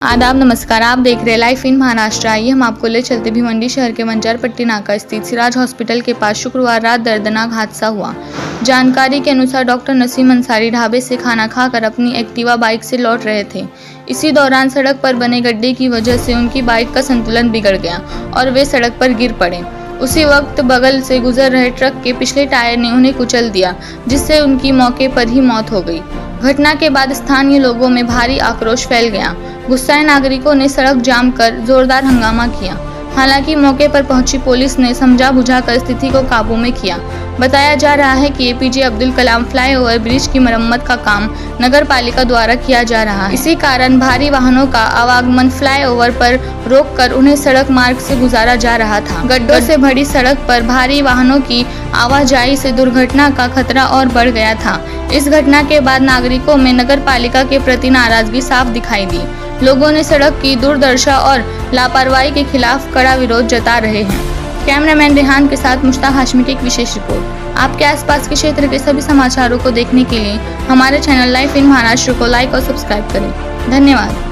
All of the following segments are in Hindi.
आदाब नमस्कार, आप देख रहे हैं लाइफ इन महाराष्ट्र। आइए हम आपको ले चलते भिवंडी शहर के मंजारपट्टी नाका स्थित सिराज हॉस्पिटल के पास शुक्रवार रात दर्दनाक हादसा हुआ। जानकारी के अनुसार डॉक्टर नसीम अंसारी ढाबे से खाना खाकर अपनी एक्टिवा बाइक से लौट रहे थे। इसी दौरान सड़क पर बने गड्ढे की वजह से उनकी बाइक का संतुलन बिगड़ गया और वे सड़क पर गिर पड़े। उसी वक्त बगल से गुजर रहे ट्रक के पिछले टायर ने उन्हें कुचल दिया, जिससे उनकी मौके पर ही मौत हो गई। घटना के बाद स्थानीय लोगों में भारी आक्रोश फैल गया। गुस्साए नागरिकों ने सड़क जाम कर जोरदार हंगामा किया। हालांकि मौके पर पहुंची पुलिस ने समझा बुझाकर स्थिति को काबू में किया। बताया जा रहा है कि APJ Abdul Kalam flyover bridge की मरम्मत का काम नगर पालिका द्वारा किया जा रहा है। इसी कारण भारी वाहनों का आवागमन फ्लाईओवर पर रोककर उन्हें सड़क मार्ग से गुजारा जा रहा था। गड्ढों से भरी सड़क पर भारी वाहनों की आवाजाही से दुर्घटना का खतरा और बढ़ गया था। इस घटना के बाद नागरिकों में नगर पालिका के प्रति नाराजगी साफ दिखाई दी। लोगों ने सड़क की दुर्दशा और लापरवाही के खिलाफ कड़ा विरोध जता रहे हैं। कैमरामैन रेहान के साथ मुश्ताक हाशमी की एक विशेष रिपोर्ट। आपके आसपास के क्षेत्र के सभी समाचारों को देखने के लिए हमारे चैनल लाइफ इन महाराष्ट्र को लाइक और सब्सक्राइब करें। धन्यवाद।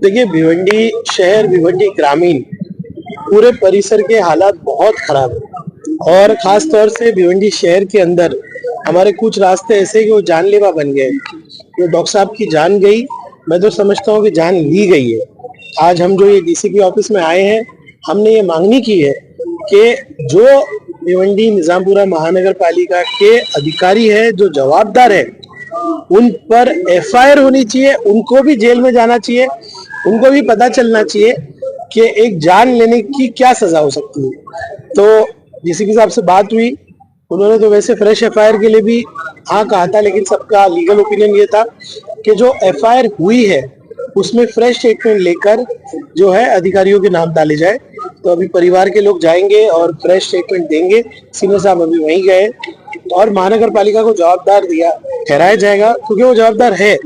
देखिए, भिवंडी शहर, भिवंडी ग्रामीण पूरे परिसर के हालात बहुत खराब है और खास तौर से भिवंडी शहर के अंदर हमारे कुछ रास्ते ऐसे कि वो जानलेवा बन गए। जो डॉक्टर साहब की जान गई, मैं तो समझता हूँ कि जान ली गई है। आज हम जो ये डीसीपी ऑफिस में आए हैं, हमने ये मांगनी की है कि जो भिवंडी निजामपुरा महानगर पालिका के अधिकारी है, जो जवाबदार है, उन पर एफआईआर होनी चाहिए। उनको भी जेल में जाना चाहिए। उनको भी पता चलना चाहिए कि एक जान लेने की क्या सजा हो सकती है। तो डीसीपी साहब से बात हुई, उन्होंने तो वैसे फ्रेश एफआईआर के लिए भी हाँ कहा था, लेकिन सबका लीगल ओपिनियन ये था कि जो एफआईआर हुई है उसमें फ्रेश स्टेटमेंट लेकर जो है अधिकारियों के नाम डाले जाए। तो अभी परिवार के लोग जाएंगे और फ्रेश स्टेटमेंट देंगे। सीनियर साहब अभी वहीं गए और महानगर पालिका को जवाबदार ठहराया जाएगा, क्योंकि वो जवाबदार है।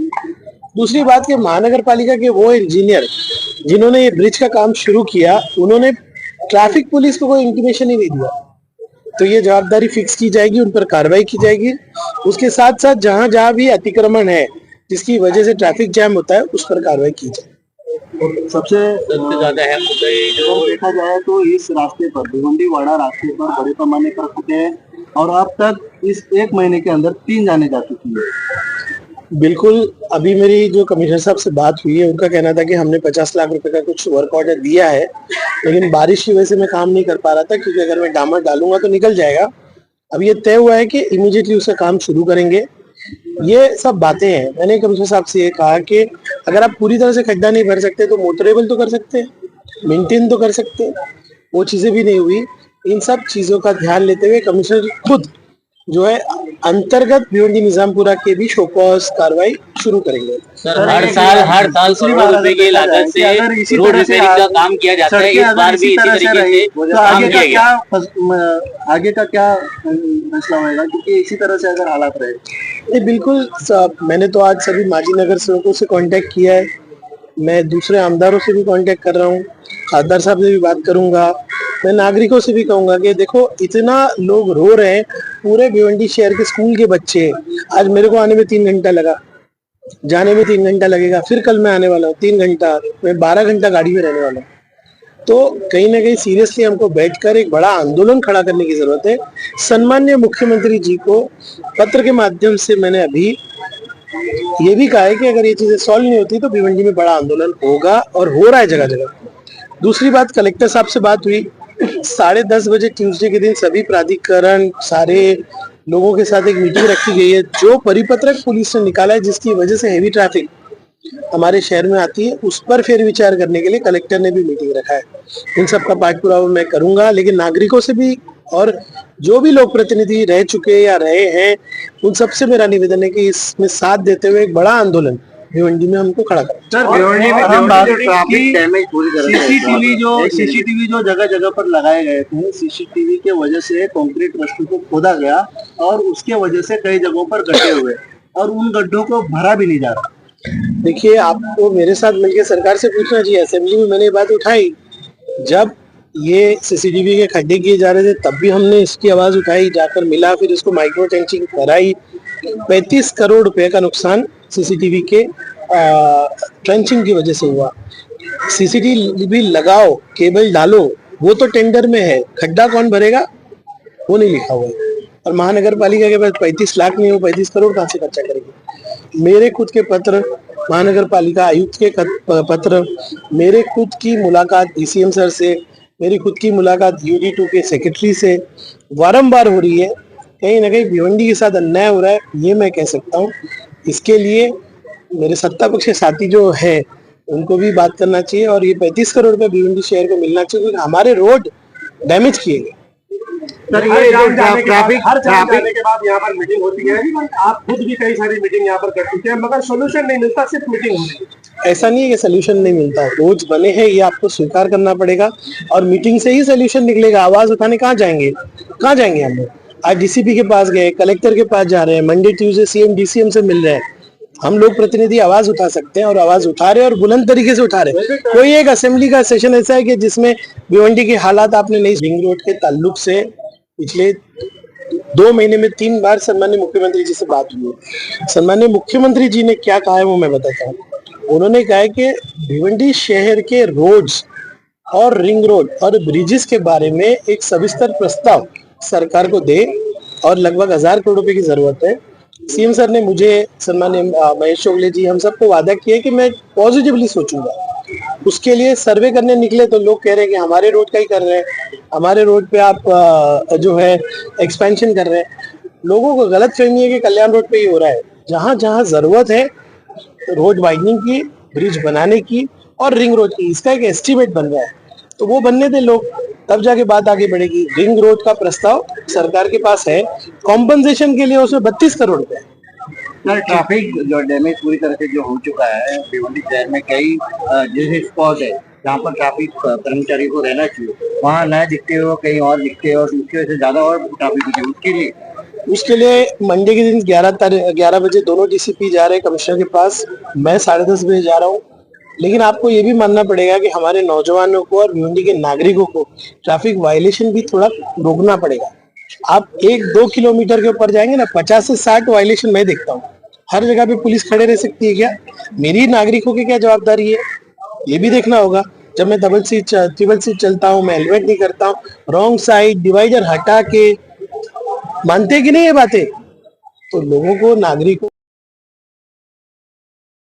दूसरी बात कि महानगर पालिका के वो इंजीनियर जिन्होंने ये ब्रिज का काम शुरू किया, उन्होंने ट्रैफिक पुलिस को कोई इंटीमेशन ही नहीं दिया। तो ये जवाबदारी फिक्स की जाएगी, उन पर कार्रवाई की जाएगी। उसके साथ साथ जहां जहां भी अतिक्रमण है जिसकी वजह से ट्रैफिक जैम होता है, उस पर कार्रवाई की जाए। सबसे ज्यादा अहम मुद्दा ये जो देखा जाए तो इस रास्ते पर भिवंडी वाड़ा रास्ते पर बड़े पैमाने पर फटे हैं और अब तक इस 1 महीने के अंदर 3 जाने जा चुकी है। बिल्कुल, अभी मेरी जो कमिश्नर साहब से बात हुई है, उनका कहना था कि हमने 50 लाख रुपए का कुछ वर्क ऑर्डर दिया है, लेकिन बारिश की वजह से मैं काम नहीं कर पा रहा था, क्योंकि अगर मैं डामर डालूंगा तो निकल जाएगा। अब ये तय हुआ है कि इमीडिएटली उसका काम शुरू करेंगे। ये सब बातें हैं। मैंने कमिश्नर साहब से ये कहा कि अगर आप पूरी तरह से खड्डा नहीं भर सकते तो मोटरेबल तो कर सकते हैं, मेंटेन तो कर सकते हैं। वो चीजें भी नहीं हुई। इन सब चीजों का ध्यान लेते हुए कमिश्नर खुद जो है अंतर्गत भिवंडी निजामपुरा के भी शोकॉज कार्रवाई शुरू करेंगे। सर, हर साल करोड़ों रुपए की लागत से रोड रिपेयरिंग का काम किया जाता है। इस बार भी इसी तरीके से काम किया गया। आगे का क्या फैसला होगा, क्योंकि इसी तरह से अगर हालात रहे? बिल्कुल, मैंने तो आज सभी माजी नगर सेवकों से कांटेक्ट किया है। मैं दूसरे आमदारों से भी कांटेक्ट कर रहा हूँ, खासदार साहब से भी बात करूंगा। मैं नागरिकों से भी कहूंगा कि देखो, इतना लोग रो रहे हैं। पूरे भिवंडी शहर के स्कूल के बच्चे, आज मेरे को आने में 3 घंटा लगा, जाने में 3 घंटा लगेगा, फिर कल मैं आने वाला हूँ 3 घंटा, मैं 12 घंटा गाड़ी में रहने वाला हूँ। तो कहीं ना कहीं सीरियसली हमको बैठकर एक बड़ा आंदोलन खड़ा करने की जरूरत है। सम्माननीय मुख्यमंत्री जी को पत्र के माध्यम से मैंने अभी ये भी कहा है कि अगर ये चीजें सॉल्व नहीं होती तो भिवंडी में बड़ा आंदोलन होगा, और हो रहा है जगह जगह। दूसरी बात, कलेक्टर साहब से बात हुई, 10:30 बजे ट्यूसडे के दिन सभी प्राधिकरण, सारे लोगों के साथ एक मीटिंग रखी गई है। जो परिपत्रक पुलिस ने निकाला है, जिसकी वजह से हेवी ट्रैफिक हमारे शहर में आती है, उस पर फिर विचार करने के लिए कलेक्टर ने भी मीटिंग रखा है। इन सब का पाठ पुरावा मैं करूंगा, लेकिन नागरिकों से भी और जो भी लोक प्रतिनिधि रह चुके या रहे हैं उन सबसे मेरा निवेदन है कि इसमें साथ देते हुए एक बड़ा आंदोलन भिवंडी में हमको खड़ा करें। सर ट्रैफिक डैमेज पूरी तरह से सीसीटीवी जो जगह जगह पर लगाए गए थे, सीसीटीवी के वजह से कंक्रीट रस्ते को खोदा गया और उसके वजह से कई जगहों पर गड्ढे हुए और उन गड्ढों को भरा भी नहीं जा रहा। देखिए, आपको मेरे साथ मिलकर सरकार से पूछना चाहिए। असेंबली में मैंने ये बात उठाई, जब ये सीसीटीवी के खड्डे किए जा रहे थे तब भी हमने इसकी आवाज उठाई, जाकर मिला, फिर इसको माइक्रो टेंचिंग कराई। 35 करोड़ रुपए का नुकसान सीसीटीवी के ट्रेंचिंग की वजह से हुआ। सीसीटीवी लगाओ, केबल डालो, वो तो टेंडर में है, खड्डा कौन भरेगा वो नहीं लिखा हुआ है। और महानगर पालिका के पास 35 लाख नहीं हो, 35 करोड़ कहाँ से खर्चा करेगी। मेरे खुद के पत्र, महानगर पालिका आयुक्त के पत्र, मेरे खुद की मुलाकात डीसीएम सर से, मेरी खुद की मुलाकात UD2 के सेक्रेटरी से बारंबार हो रही है। कहीं ना कहीं भिवंडी के साथ अन्याय हो रहा है, ये मैं कह सकता हूँ। इसके लिए मेरे सत्ता पक्ष के साथी जो है उनको भी बात करना चाहिए और ये 35 करोड़ रुपए भिवंडी शहर को मिलना चाहिए, क्योंकि हमारे रोड डैमेज किए गए। सर ये जो ट्रैफिक के बाद यहाँ पर मीटिंग होती है, आप खुद भी कई सारी मीटिंग यहाँ पर कर चुके हैं, मगर सोल्यूशन नहीं मिलता, सिर्फ मीटिंग होती है। ऐसा नहीं है कि सोल्यूशन नहीं मिलता, रोज बने हैं, ये आपको स्वीकार करना पड़ेगा और मीटिंग से ही सोल्यूशन निकलेगा। आवाज उठाने कहाँ जाएंगे हम लोग? आज डीसीपी के पास गए, कलेक्टर के पास जा रहे हैं, मंडे ट्यूसडे सीएम डीसीएम से मिल रहे हैं। हम लोग प्रतिनिधि आवाज उठा सकते हैं और आवाज उठा रहे हैं और बुलंद तरीके से उठा रहे हैं। कोई एक असेंबली का सेशन ऐसा है कि जिसमें भिवंडी के हालात आपने नहीं, रिंग रोड के ताल्लुक से पिछले 2 महीने में 3 बार सम्माननीय मुख्यमंत्री जी से बात हुई है। सम्माननीय मुख्यमंत्री जी ने क्या कहा है वो मैं बताता हूँ। उन्होंने कहा है कि भिवंडी शहर के रोड्स और रिंग रोड और ब्रिजेस के बारे में एक सविस्तर प्रस्ताव सरकार को दे और लगभग 1000 करोड़ रुपए की जरूरत है। सीएम सर ने मुझे, सम्माननीय महेश चोगले जी, हम सबको वादा किया कि मैं पॉजिटिवली सोचूंगा। उसके लिए सर्वे करने निकले तो लोग कह रहे हैं कि हमारे रोड का ही कर रहे हैं, हमारे रोड पे आप जो है एक्सपेंशन कर रहे हैं। लोगों को गलत फहमी है कि कल्याण रोड पे ही हो रहा है। जहां जहां जरूरत है रोड वाइडनिंग की, ब्रिज बनाने की और रिंग रोड की, इसका एक एस्टिमेट बन रहा है, तो वो बनने दे लोग, तब जाके बात आगे बढ़ेगी। रिंग रोड का प्रस्ताव सरकार के पास है, कॉम्पनसेशन के लिए उसमें 32 करोड़ रुपए। सर ट्रैफिक जो डैमेज पूरी तरह से जो हो चुका है, भिवंडी शहर में कई जैसे स्पॉट है जहाँ पर ट्रैफिक कर्मचारी को रहना चाहिए, वहाँ न दिखते हो, कहीं और दिखते हो, उसकी वजह से ज्यादा और ट्रैफिक होती है। उसके लिए मंडे के दिन 11 बजे दोनों डीसीपी जा रहे हैं कमिश्नर के पास, मैं 10:30 बजे जा रहा हूँ। लेकिन आपको ये भी मानना पड़ेगा कि हमारे नौजवानों को और भिवंडी के नागरिकों को ट्रैफिक वायलेशन भी थोड़ा रोकना पड़ेगा। आप 1-2 किलोमीटर के ऊपर जाएंगे ना, 50 से 60 वायलेशन मैं देखता हूँ। हर जगह पे पुलिस खड़े रह सकती है क्या? मेरी नागरिकों की क्या जवाबदारी है, ये भी देखना होगा। जब मैं ट्रिपल सीट चलता हूँ, मैं हेलमेट नहीं करता हूँ, रॉन्ग साइड डिवाइडर हटा के, मानते कि नहीं ये बातें? तो लोगों को, नागरिकों